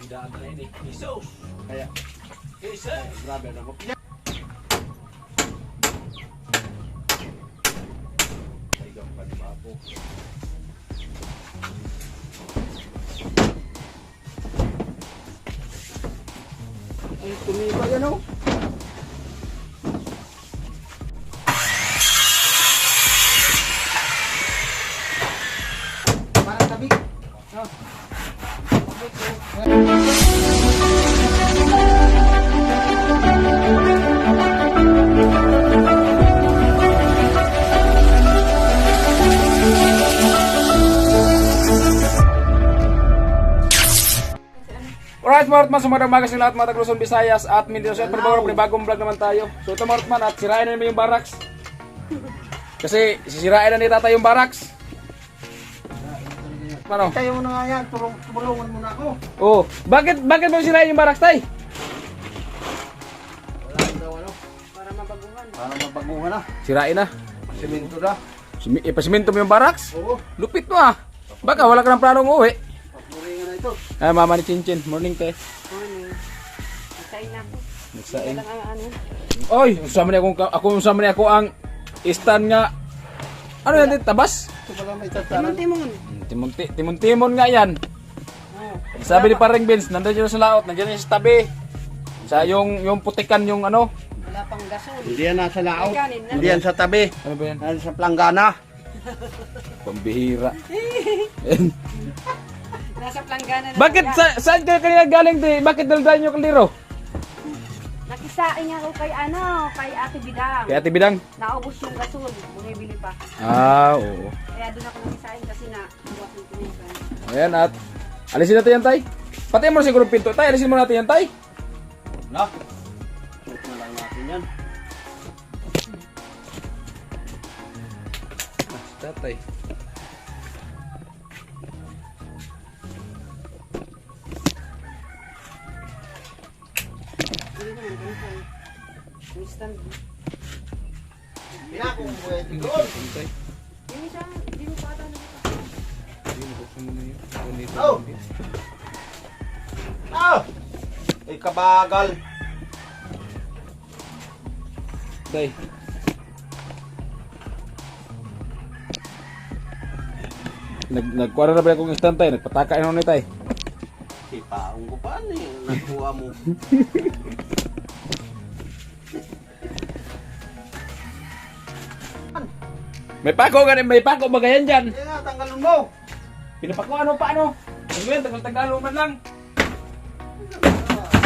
Bidaan na ini. Jesus! Kaya, Jesus! grabe na mo. Ayun, panibapo. Ay, tumiba yan o. Parang tabi. Oh. Alright mga Rotman, sumagandang umaga sa lahat mga taga Luzon, Visayas at Mindanao. At bagong vlog naman tayo. So ito mga Rotman, at sirain na naman yung barracks. Kasi sisirain na ni tatay yung barracks. Ano? Tayo mo na nga yan, tulungan mo na ako. Oh, bakit mo sirain yung barracks, tay? Wala daw ano. Para mabaguhan na. Sirain na. Simento na. Ipasiminto mo yung barracks? Oo. Lupit mo ah. Baka wala ka ng planong uwi. Papuringan na ito. Ay, mama ni Chinchin. Morning, te. Morning. Nagsain na ako. Nagsain. Lang ang ano. Oy, usama ni ako ang stand nga. Ano yan, tabas? Ito pala may tataran. Timon. Timon nga yan. Sabi ni Paring Vince, nandiyan yun sa laot, nandiyan yun sa tabi. Sa yung putikan yung ano. Wala pang gasol. Hindi yan nasa laot. Ay, kanin na. Hindi yan sa tabi. Ano ba yan? Nasa planggana. Pambihira. Nasa planggana na. Bakit saan kayo kanina galing, te? Bakit daldal nyo kaliro? Nakisaing ako kay Ate Bidang. Kay Ate Bidang? Naubos yung gasol. Bumibili pa. Ah, oo. Kaya doon ako nakisaing kasi na buwak yung tinipan. Ayan at alisin natin yan, tay. Pati mo siguro pinto, tay. Alisin mo natin yan, tay. Na. Shoot na lang natin yan. Tatay. Hindi naman ganito. Instant. Pinakong pwede doon. Hindi siya, hindi mo pa ata Oh! Ah! Ay kabagal. Tay. Nagkuha na ba akong instant, tay? Nagpataka na ni tay. Sipaong ko pa eh. Nakuha mo. May pako ba ganyan dyan? Kaya nga, tanggalin mo. Pinapakuan mo pa ano? Ano yan? Tagal-tagalo man lang.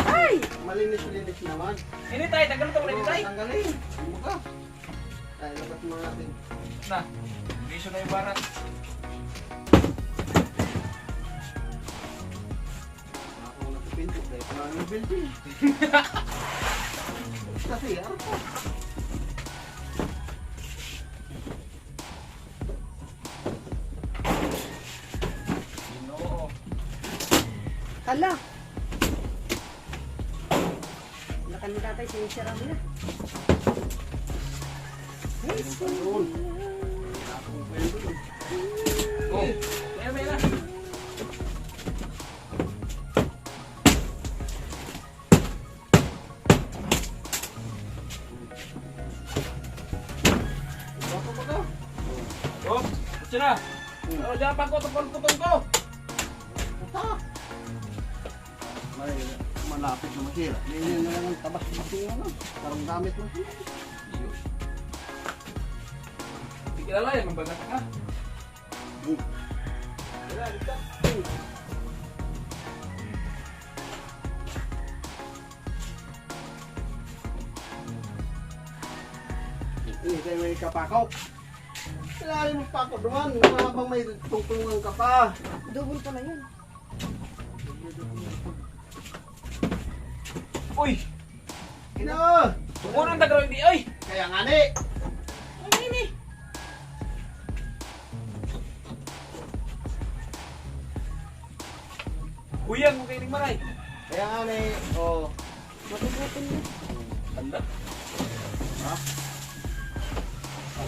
Ay! Malinis-linis naman. Ini tay, tagal ito ulit tay. Tanggalin. Ano ka? Ay, labat mo natin. Na, bisyo na yung barat. Ako nagpipinto. Dahil pa lang yung building. Kasi, ano po? Hala! Lakan mo tatay, sinisira mo na. Oh, may na. Oh, gusto na. Oh, diyan pa ko, tupon-tupon ko. May malapit na masira. Hindi na lang ang tabas dito yung ano. Parang gamit mo. Hindi kilala yan, mabagat ka. Hindi kayo may kapakaw. Kailangan mo pa ako doon. Habang may tungtungan ka pa. Double pala yun. Uy! Ina! Tukunan tagaraw hindi, ay! Kaya nga ni! Ano ini? Uyang mo kayo maray. Kaya nga ni! Oh. Matututin na. Tanda. Ha? Oh,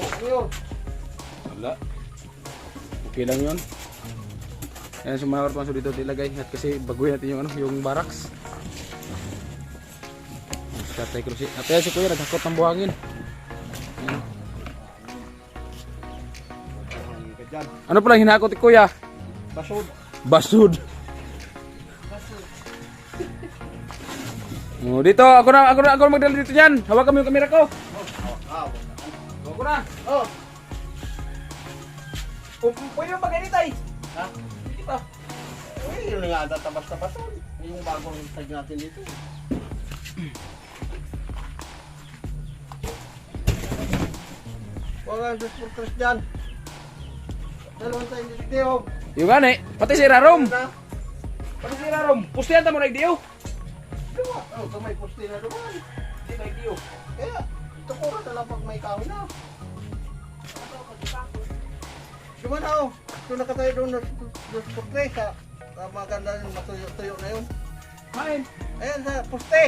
ano yun? Wala. Okay lang yun. Ayan, so mga Martman, so dito ilagay. At kasi baguhin natin yung, yung barracks. Tatay Cruci. At ayan si Kuya, naghakot ng buhangin. Ayan. Dyan. Ano pala hinakot ni Kuya? Basod. Basud. Oh, dito, ako na magdala dito diyan. Hawakan mo yung kamera ko. Ako na. Oh. Pwede mo mag-edit ay. Ha? Dito. Eh, yun nga tatabas na basod. Yung bagong tag natin dito. Wala Diyos por Tres dyan. Dalawang tayo dito. Yung gani, pati si Rarom. Na? Pati si Rarom. Pustihan ta mo na idiyo. Dua. Oh, ito may poste na duman. Di na idiyo. Kaya, ito ko na lang pag may kahoy na. Duman ako. Ito nakatayo doon Diyos por Tres sa maganda yung matuyo-tuyo na yun. Kain. Ayan sa poste.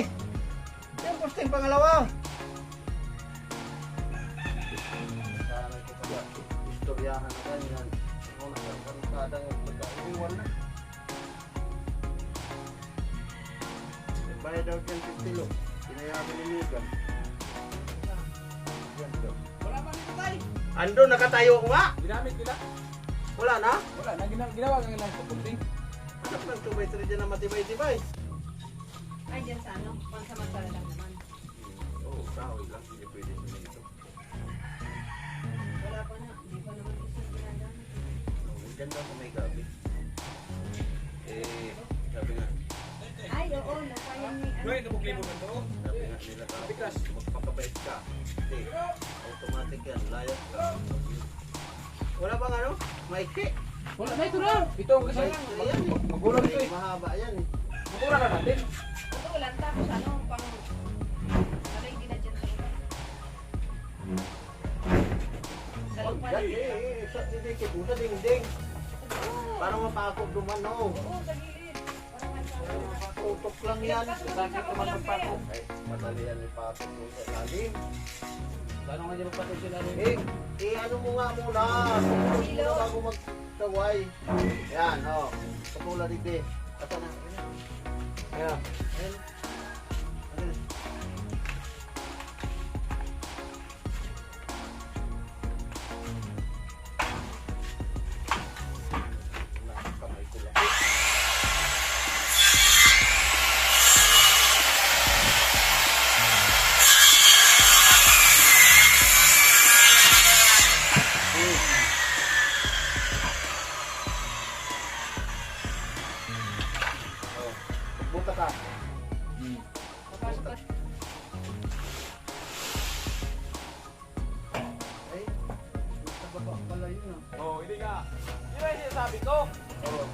Yung poste yung pangalawa. Istoryahan na ganyan. Ako nakakadang pagkaiwan na. Bayad daw siyang 50 lo. Pinayagan ni Megan. Wala pa dito tay. Ando, nakatayo ko nga. Ginamit nila. Wala na. Wala na ginawa ng ilang pupunting. Anak ng 2x3 dyan na matibay-tibay. Ay, dyan sa ano? Pansamantala lang naman. Oo, kahoy lang. Hindi pwede siya ito. Wala pa na. Hindi pa naman isang ginagamit. Diyan daw sa may gabi. Sabi nga. Ay, oo. Napayan ni ano. Nabuklimo na to. Sabi nga nila ka. Bigas. Magpapabait ka. Hindi. Automatic yan. Layas ka. Wala bang ano? Maiksi. Wala na ito na. Ito ang kasi Maiksi yan eh. magulang ito eh. Mahaba yan eh. Magulang na natin. Ito, wala. Tapos ano, pang... Alay, di na dyan sa iba. Dalawang pala. Sa didikit mo sa dingding. Para mapakot duman no. Oo, sa gilid. Parang nasa... Tutok lang yan. Sakit naman magpakot. Ay, madali yan ipakot mo sa lalim. Paano nga dyan magpatol sila rin? Ano mo nga muna. Sumunod muna bago magsaway. Yan, oh. Kapula dito eh. Asa na. Ayan. Ayan. Ayan. Kamay ko lang. Buta ka. Papasok ka. Ay, nasa baba pala yun ah. Oo, hindi ka. Yun ang sinasabi ko. Oh.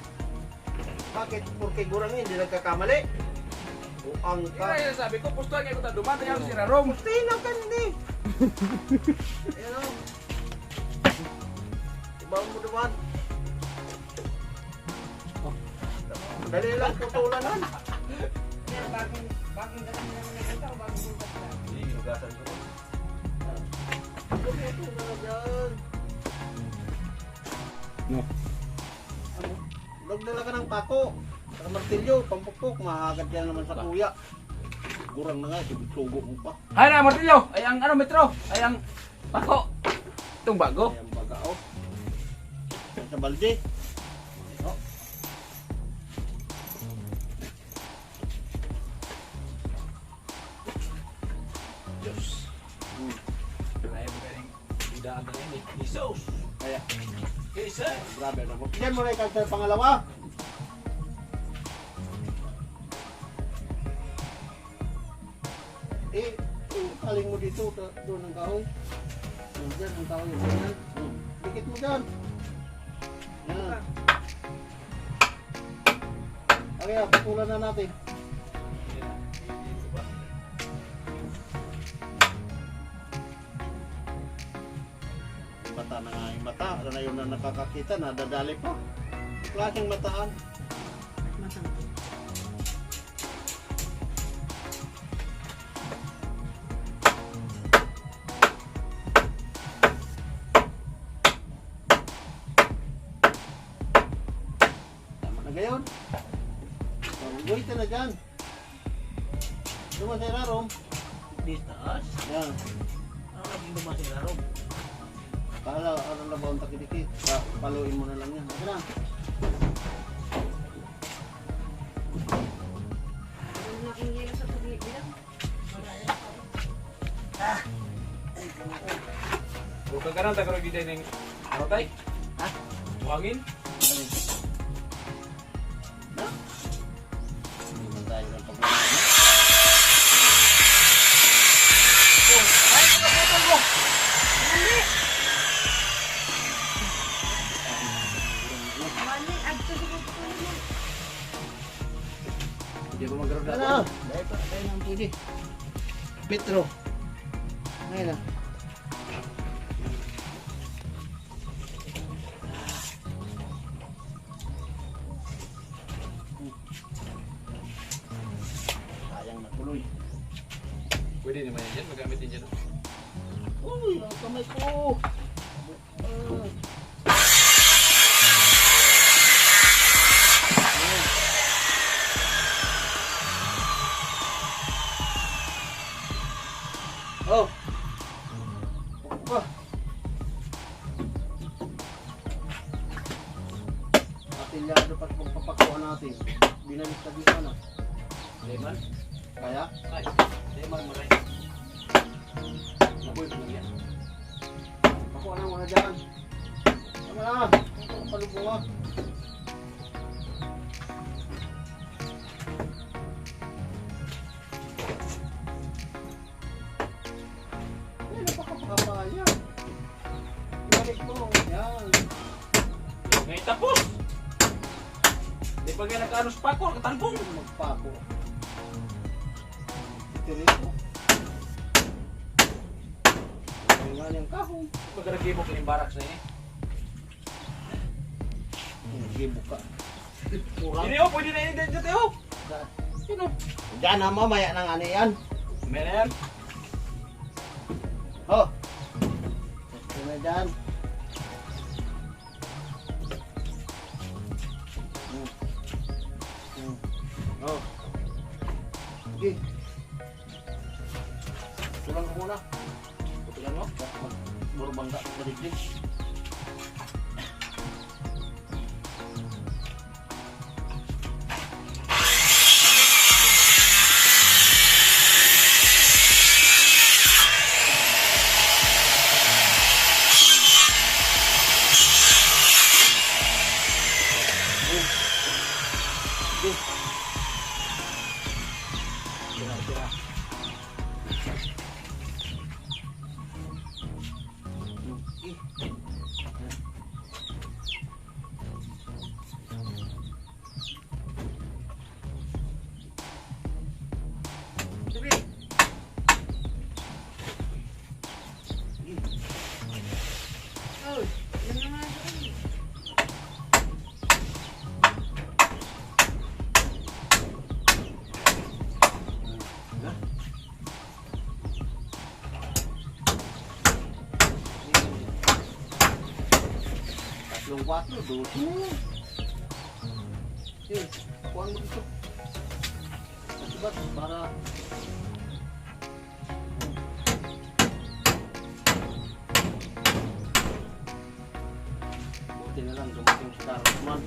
Bakit? Porque gurang hindi nagkakamali. Buang Yun ka. ang sinasabi ko. Pustuhan kayo kung duman. Kaya si Rarom. Tingnan ka hindi. Ayan o. Ibang mo naman. Dali lang putulan. Yan, bagong dalang na naman ng tao, bagong bukas lang. Hindi, ginugasan ko. Putulan na dyan. No. Lagdala ka ng pako. Saka martilyo, pampukpok. Mahagad yan naman sa kuya. Gurang na nga, sugo mo pa. Hay na, Martillo. Ay ang ano, metro. Ay ang pako. Itong bago. Ayan bagao. Sa balde. Oh. Diyos. Ay, magaling. Bidaan na yan eh. Jesus! Kaya, Jesus! grabe na mo. Yan mo na ikaw sa pangalawa. Kaling mo dito, doon ang kahoy. Diyan ang kahoy. Yan. Dikit mo dyan. Yan. Okay, putulan na natin. Mata na nga yung mata. Ano na yun na nakakakita, nadadali pa. Klaseng mataan. Ngayon. Wait na dyan. Duman sa ilarom. Di taas. Yan. Ano naging dumaan sa ilarom? Kala, ano na ba ang takidikit? Paluin mo na lang yan. Ito na. Ang laking yelo sa tubig bilang. Bukan ka na, tagaroy dito ng ano tay? Ha? Buhangin? Hindi man tayo ng pag-uwi. Mali, agto sa pagkukunin mo. Hindi ko magkaroon na Ano? Dahil pa, dahil nang pwede. Petro. Ngayon na. Sayang na tuloy. Pwede naman yan dyan, magamit din dyan. Uy, ang kamay ko. Oh. Oh. Atilyado pa pagpapakuha natin. Binalis na dito na. Leman? Kaya? Ay, leman mo rin. Naboy mo lang yan. Pakuha na muna dyan. Tama na. Ang palubunga. Ay, napakapakapaya. Ibalik mo. Yan. Ngayon tapos! Di pa nga nagkaano sa pako, katalbong! Magpako. Ito rin mo. Ay nga niyang kahong. Pag nag-ibok yung barracks na yun. Gibo ka. Kurang. Hindi oh, pwede na yun dyan tayo! Sino? Diyan na mamaya ng ano yan. May na yan. Oh. Ito na dyan. Oh. Sige. Tulang ko muna. Putulan mo? Burbang ka. Madigdig. Sige. Sira. Sige. Oh, yan na nga ito. Tatlong 4, 12. Yun, kuhaan mo dito. Diba, para... Buti na lang, dumating si Darkman.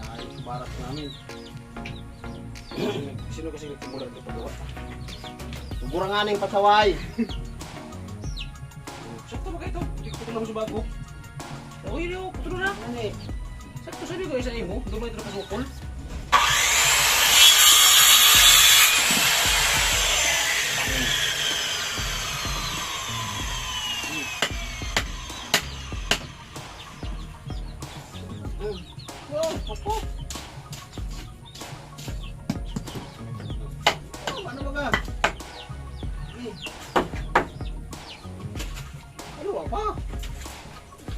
Naayos barak namin. Sino kasi nagtumulan ito pagawa? Siguro nga ng pasaway. Sakto ba kayo ito? Hindi ko putulan mo sa bago. Okay, hindi ko putulan na. Ano eh? Sakto sa ko isa mo. Dumay ito na kasukol. Oh, poko. Oh, ano ba ka? Ano ba pa?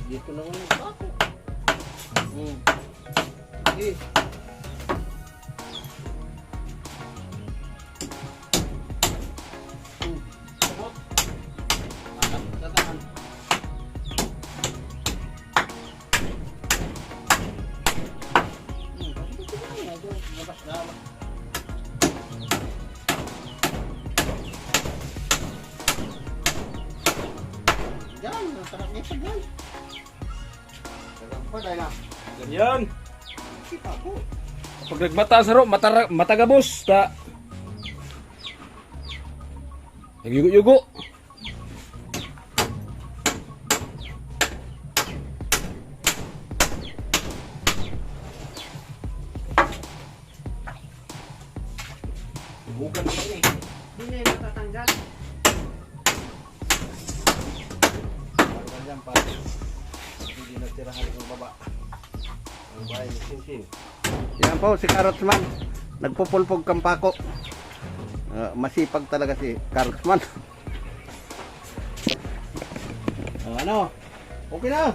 Dito na nga ako. Sige. Sabot. Tatahan. pa dahil na. Ganyan. Kita ko. Pag nagmata sa ro, matagabos. Ta. Nagyugo-yugo. Bukan ini. Hindi na yung matatanggal. Ganyan pa. Hindi na tirahan ng baba. Ang bahay ni Sinsin. Yan po si Karotsman. Nagpupulpog kampako. Masipag talaga si Karotsman. Ano? Okay na.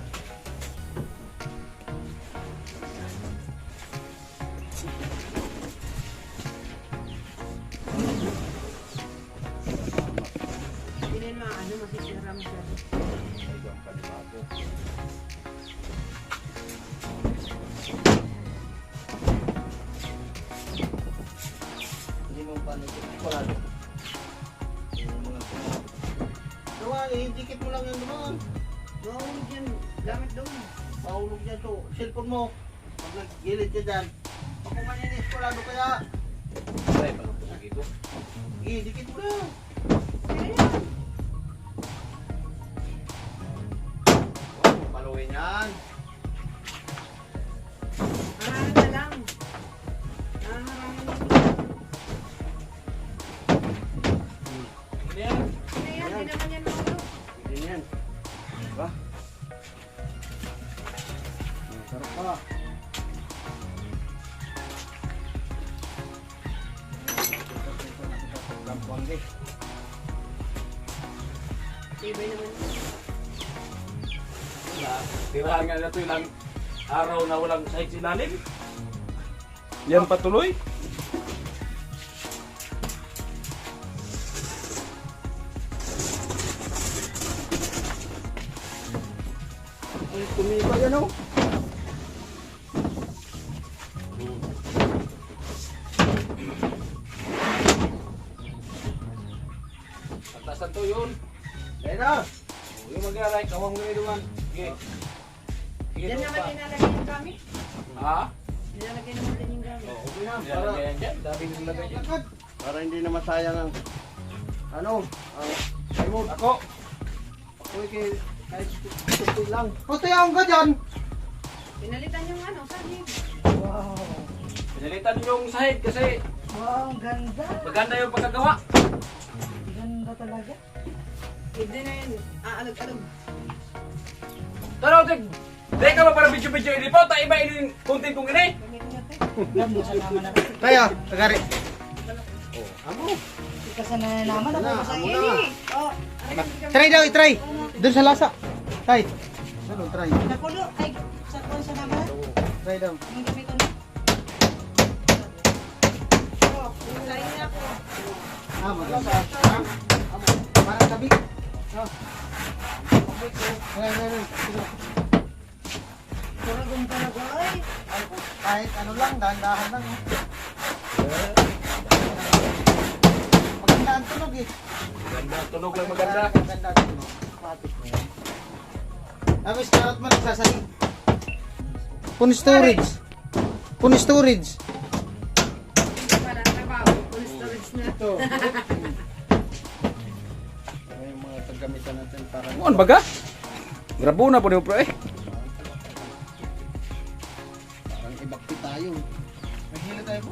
Hindi na yung ano, masisira mo siya. Hindi mo pa nagsikulado. Gawa, dikit mo lang yan naman. Mahulog yan. Gamit doon. Mahulog yan to. Cellphone mo. Pag nagilid ka dyan. Ako maninis kulado kaya. Ay, pagpapagay ko. Dikit mo lang. Ayan. Paluin yan. Harangan na lang. Harangan na lang. Ganyan. Hindi yan, hindi naman yan mahulog. Hindi yan. Diba? Sarap pa. Tibay naman. Tirahan nga na ito ilang araw na walang sahig silalim. Yan patuloy. Ay, tumiba yan o. Pagtasan to yun. Kaya na. Yung mag-alay, kawang mo naman. Sige. Sige Yan to naman pa. nilalagay yung gamit. Ha? Nilalagay naman din yung gamit. Okay na. Yan, Para, yan, yan. Dami nang lagay dyan. para hindi na masayang ang ano, ang plywood. Ako. Ako kahit tutoy lang. Puti ang ka dyan. Pinalitan yung ano, saging. Wow. Pinalitan yung sahig kasi Wow, ang ganda. maganda yung pagkagawa. Ganda talaga. Hindi na yun. Aalag-alag. Pero, tig, teka mo para video-video ini po. Tayo ba ini content kong ini? Kaya, tagari. Amo. Kasi na naman ako Amo masaya. na. Oh, Try daw, i-try. Doon sa lasa. Try. Ano, try. Nakulo, ay, sa kuwan sa naman. Try daw. Ang gabi ko na. oh, usahin niya ako. Ah, malasa. Ha? Amo. Parang tabi. Ah. Ayan. Kuragong talaga ay. Kahit ano lang, dahan-dahan lang. Maganda ang tunog eh. Maganda, tunog lang maganda. Maganda ang tunog. Patik mo yan. Tapos karot mo nagsasali. Pun storage. Pun storage. Hindi pala trabaho. Full storage na. Ito. Yung mga paggamitan natin para... Ano baga? Grabo na po niyo pro eh. Parang ibakti tayo. May hila tayo po.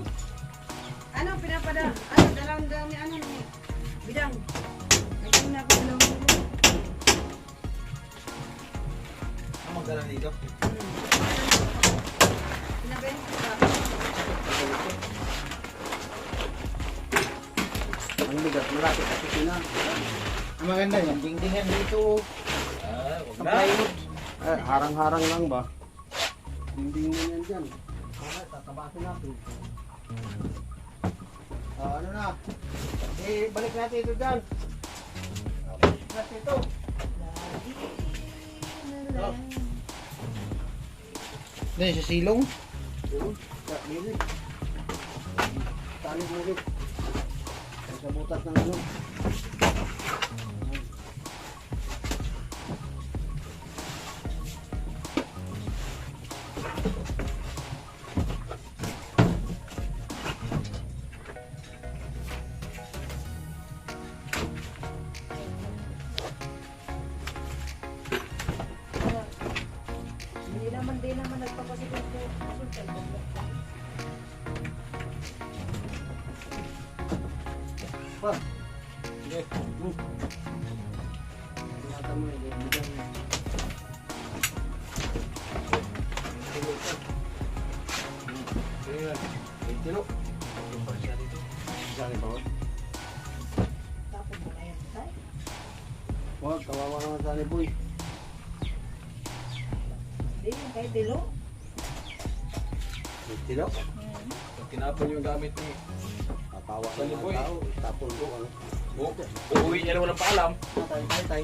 Ano, pinapada, ano, dalawang ni ano, ni bidang. Naging na ako dalawang dalawa. Ang magdala dito. Pinabenta ko ba? Ang bigat, malapit sa kusina. Ang maganda yan, dingdingan dito. Ang plywood. Harang-harang lang ba? Dingdingan yan dyan. Tatabasin natin. Ano na? Balik natin ito dyan. Balik natin ito. Dahil sa silong. Yun. Milit. Tali milit. Sa butas ng ano. Di naman nagpapasigil ko. Pa. Sige. Ingatan mo yung bidang. Sige. Tilo. Sali ba? Tapos mo kaya tayo. Wag, kawawa naman sa ni boy. Di yung kay Dilo. Tilo. Tinapon yung gamit ni. Tatawa Sa ni ng boy. mga tao. Tapon ko ano. Uuwi niya na walang paalam. Tay.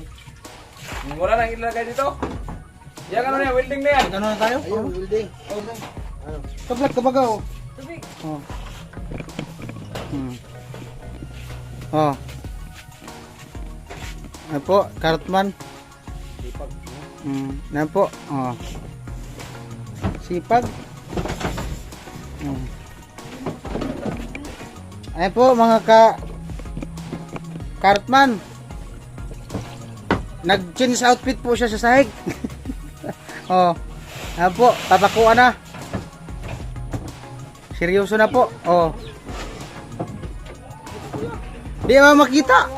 Wala nang ilagay dito. Yan ano niya, welding na yan. Ano na tayo? Ayun, building. Ano? Tablat kabagaw. Tubig. Oh. Oh. Ano po, Cartman? Sipag. Ano po? Oh. Sipag. Ayan po mga Cartman. Nag-change outfit po siya sa sahig. Oh. Ayan po, papakuan na. Seryoso na po. Oh. Di ba makita?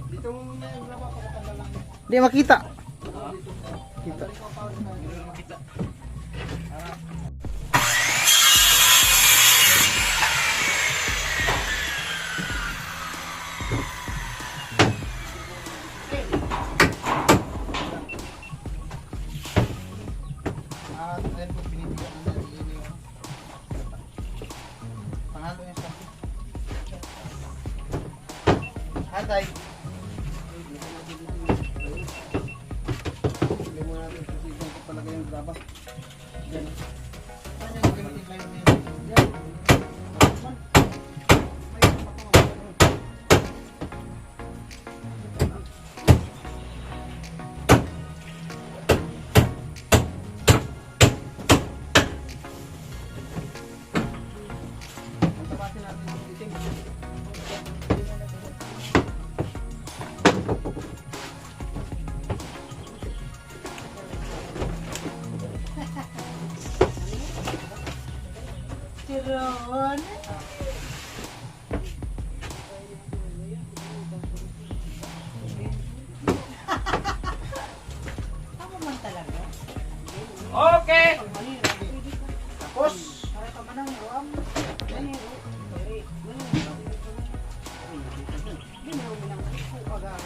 Dito mo muna yung laba ko lang. Di makita. Ayan po, pinipigyan na yun yung panghalo yung sa Hatay. Hindi mo natin kasi dyan ko palagay yung graba. Dyan. Ano yung pinipigyan yung dyan? Tiron. Ako man talaga. Okay. Tapos, Para ka manang ruam. Maniro. Hindi mo nang ako agad.